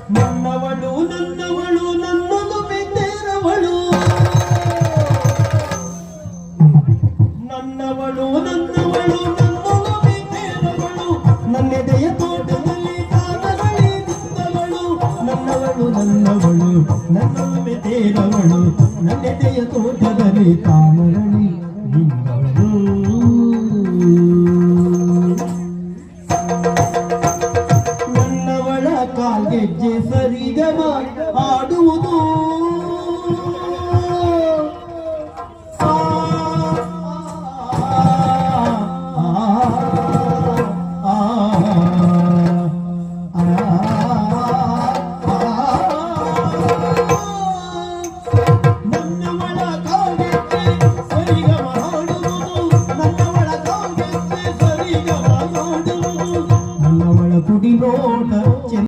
ನನ್ನವಳು ನನ್ನವಳು ನನ್ನದು ಬೇರವಳು ನನ್ನವಳು ನನ್ನವಳು ನನ್ನದು ಬೇರವಳು ನನ್ನೆದೆಯ ತೋಟದಲ್ಲಿ ತಾನವಳಿ ನಿಂತವಳು ನನ್ನವಳು ನನ್ನವಳು ನನ್ನದು ಬೇರವಳು ನನ್ನೆದೆಯ ತೋಟದಲ್ಲಿ ತಾನವಳಿ ನಿಂತವಳು ಕಾಲ್ಗೆಜ್ಜೆ ಸರಿಗಮ ಆಡುವುದು